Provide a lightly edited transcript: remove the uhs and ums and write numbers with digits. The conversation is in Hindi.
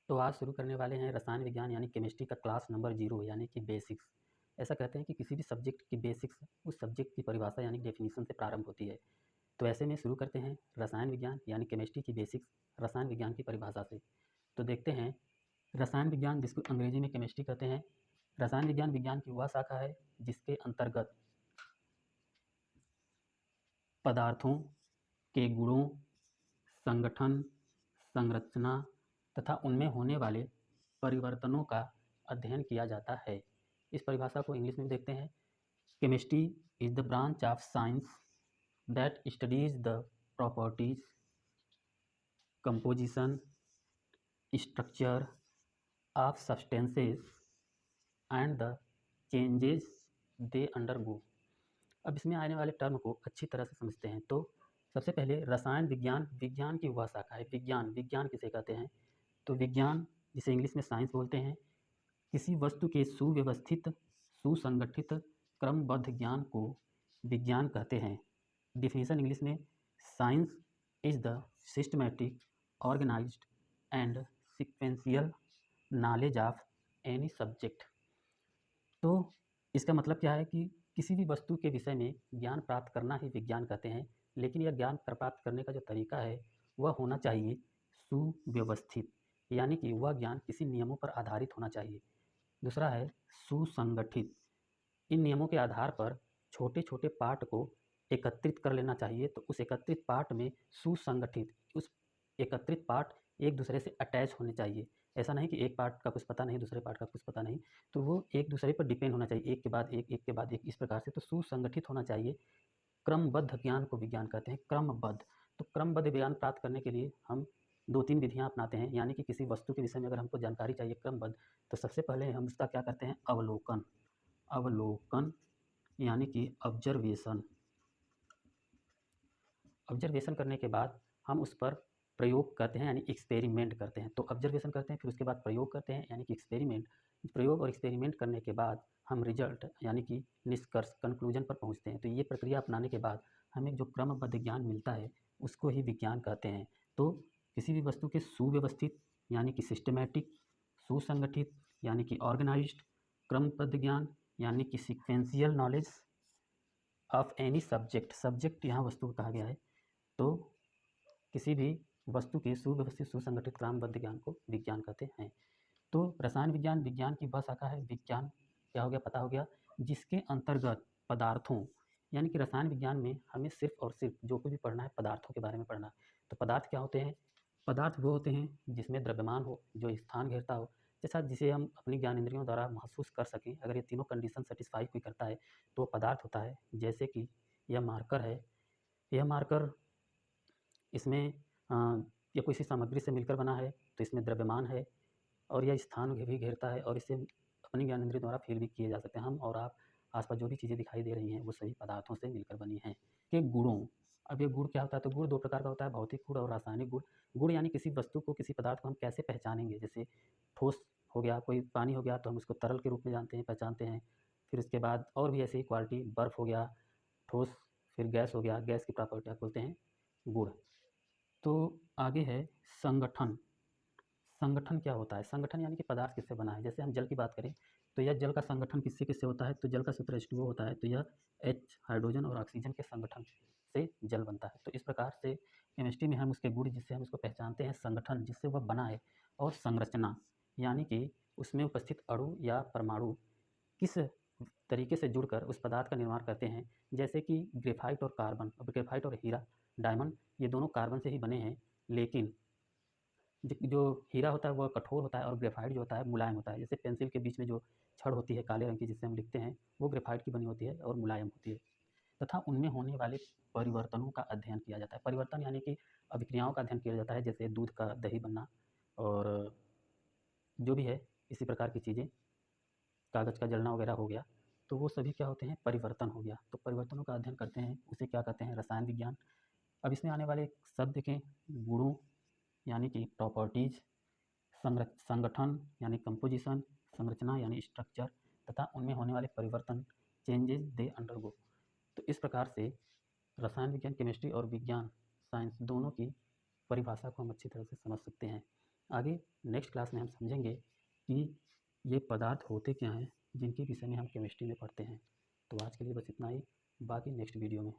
तो आज शुरू करने वाले हैं रसायन विज्ञान यानी केमिस्ट्री का क्लास नंबर 0 यानी कि बेसिक्स। ऐसा कहते हैं कि किसी भी सब्जेक्ट की बेसिक्स उस सब्जेक्ट की परिभाषा यानी डेफिनेशन से प्रारंभ होती है। तो ऐसे में शुरू करते हैं रसायन विज्ञान यानी केमिस्ट्री की बेसिक्स रसायन विज्ञान की परिभाषा से। तो देखते हैं रसायन विज्ञान, जिसको अंग्रेजी में केमिस्ट्री कहते हैं। रसायन विज्ञान विज्ञान की वह शाखा है जिसके अंतर्गत पदार्थों के गुणों, संगठन, संरचना तथा उनमें होने वाले परिवर्तनों का अध्ययन किया जाता है। इस परिभाषा को इंग्लिश में देखते हैं। Chemistry is the branch of science that studies the properties, composition, structure of substances and the changes they undergo. अब इसमें आने वाले टर्म को अच्छी तरह से समझते हैं। तो सबसे पहले रसायन विज्ञान विज्ञान की वह शाखा है। विज्ञान विज्ञान किसे कहते हैं? तो विज्ञान, जिसे इंग्लिश में साइंस बोलते हैं, किसी वस्तु के सुव्यवस्थित, सुसंगठित, क्रमबद्ध ज्ञान को विज्ञान कहते हैं। डिफिनीशन इंग्लिश में, science is the systematic, organised and sequential knowledge of any subject. तो इसका मतलब क्या है कि किसी भी वस्तु के विषय में ज्ञान प्राप्त करना ही विज्ञान कहते हैं। लेकिन यह ज्ञान प्राप्त करने का जो तरीका है वह होना चाहिए सुव्यवस्थित, यानी कि वह ज्ञान किसी नियमों पर आधारित होना चाहिए। दूसरा है सुसंगठित। इन नियमों के आधार पर छोटे छोटे पार्ट को एकत्रित कर लेना चाहिए। तो उस एकत्रित पार्ट में सुसंगठित, उस एकत्रित पार्ट एक दूसरे से अटैच होने चाहिए। ऐसा नहीं कि एक पार्ट का कुछ पता नहीं, दूसरे पार्ट का कुछ पता नहीं, तो वो एक दूसरे पर डिपेंड होना चाहिए, एक के बाद एक, एक के बाद एक, इस प्रकार से। तो सुसंगठित होना चाहिए। क्रमबद्ध ज्ञान को विज्ञान कहते हैं, क्रमबद्ध। तो क्रमबद्ध ज्ञान प्राप्त करने के लिए हम 2-3 विधियां अपनाते हैं। यानी कि किसी वस्तु के विषय में अगर हमको जानकारी चाहिए क्रमबद्ध, तो सबसे पहले हम उसका क्या करते हैं? अवलोकन। अवलोकन यानी कि ऑब्जर्वेशन। ऑब्जर्वेशन करने के बाद हम उस पर प्रयोग करते हैं, यानी एक्सपेरिमेंट करते हैं। तो ऑब्जर्वेशन करते हैं, फिर उसके बाद प्रयोग करते हैं, यानी कि एक्सपेरिमेंट। प्रयोग और एक्सपेरिमेंट करने के बाद हम रिजल्ट यानी कि निष्कर्ष, कंक्लूजन पर पहुंचते हैं। तो ये प्रक्रिया अपनाने के बाद हमें जो क्रमबद्ध ज्ञान मिलता है उसको ही विज्ञान कहते हैं। तो किसी भी वस्तु के सुव्यवस्थित यानी कि सिस्टमैटिक, सुसंगठित यानी कि ऑर्गेनाइज्ड, क्रमबद्ध ज्ञान यानी कि sequential knowledge of any subject, subject यहाँ वस्तु को कहा गया है। तो किसी भी वस्तु के सुव्यवस्थित, सुसंगठित, क्रमबद्ध ज्ञान को विज्ञान कहते हैं। तो रसायन विज्ञान विज्ञान की वह शाखा है, विज्ञान क्या हो गया, पता हो गया, जिसके अंतर्गत पदार्थों, यानी कि रसायन विज्ञान में हमें सिर्फ और सिर्फ जो कुछ भी पढ़ना है पदार्थों के बारे में पढ़ना है। तो पदार्थ क्या होते हैं? पदार्थ वो होते हैं जिसमें द्रव्यमान हो, जो स्थान घेरता हो, जैसा जिसे हम अपनी ज्ञान इंद्रियों द्वारा महसूस कर सकें। अगर ये तीनों कंडीशन सेटिस्फाई कोई करता है तो पदार्थ होता है। जैसे कि यह मार्कर है, यह मार्कर, इसमें यह किसी सामग्री से मिलकर बना है तो इसमें द्रव्यमान है और यह स्थान भी घेरता है और इसे अपनी ज्ञान इंद्रियों द्वारा फील भी किए जा सकते हैं। हम और आप आसपास जो भी चीज़ें दिखाई दे रही हैं वो सभी पदार्थों से मिलकर बनी हैं। के गुणों, अब ये गुण क्या होता है? तो गुण 2 प्रकार का होता है, भौतिक गुण और रासायनिक गुण। गुण यानी किसी वस्तु को, किसी पदार्थ को हम कैसे पहचानेंगे। जैसे ठोस हो गया, कोई पानी हो गया तो हम उसको तरल के रूप में जानते हैं, पहचानते हैं। फिर उसके बाद और भी ऐसी क्वालिटी, बर्फ़ हो गया, ठोस, फिर गैस हो गया, गैस की प्रॉपर्टी बोलते हैं गुण। तो आगे है संगठन। संगठन क्या होता है? संगठन यानी कि पदार्थ किससे बना है। जैसे हम जल की बात करें तो यह जल का संगठन किससे किससे होता है? तो जल का सूत्र H2O होता है। तो यह H, हाइड्रोजन और ऑक्सीजन के संगठन से जल बनता है। तो इस प्रकार से केमिस्ट्री में हम उसके गुण, जिससे हम उसको पहचानते हैं, संगठन जिससे वह बना है, और संरचना यानी कि उसमें उपस्थित अणु या परमाणु किस तरीके से जुड़कर उस पदार्थ का निर्माण करते हैं। जैसे कि ग्रेफाइट और कार्बन, अब ग्रेफाइट और हीरा, डायमंड, ये दोनों कार्बन से ही बने हैं। लेकिन जो हीरा होता है वह कठोर होता है और ग्रेफाइट जो होता है मुलायम होता है। जैसे पेंसिल के बीच में जो छड़ होती है काले रंग की, जिससे हम लिखते हैं, वो ग्रेफाइट की बनी होती है और मुलायम होती है। तथा उनमें होने वाले परिवर्तनों का अध्ययन किया जाता है। परिवर्तन यानी कि अभिक्रियाओं का अध्ययन किया जाता है, जैसे दूध का दही बनना और जो भी है इसी प्रकार की चीज़ें, कागज़ का जलना वगैरह हो गया। तो वो सभी क्या होते हैं? परिवर्तन हो गया। तो परिवर्तनों का अध्ययन करते हैं, उसे क्या कहते हैं? रसायन विज्ञान। अब इसमें आने वाले शब्द देखें, गुणों यानी कि प्रॉपर्टीज़, संगठन यानी कंपोजिशन, संरचना यानी स्ट्रक्चर, तथा उनमें होने वाले परिवर्तन, चेंजेस दे अंडरगो। तो इस प्रकार से रसायन विज्ञान, केमिस्ट्री और विज्ञान, साइंस दोनों की परिभाषा को हम अच्छी तरह से समझ सकते हैं। आगे नेक्स्ट क्लास में हम समझेंगे कि ये पदार्थ होते क्या हैं जिनके विषय में हम केमिस्ट्री में पढ़ते हैं। तो आज के लिए बस इतना ही, बाकी नेक्स्ट वीडियो में।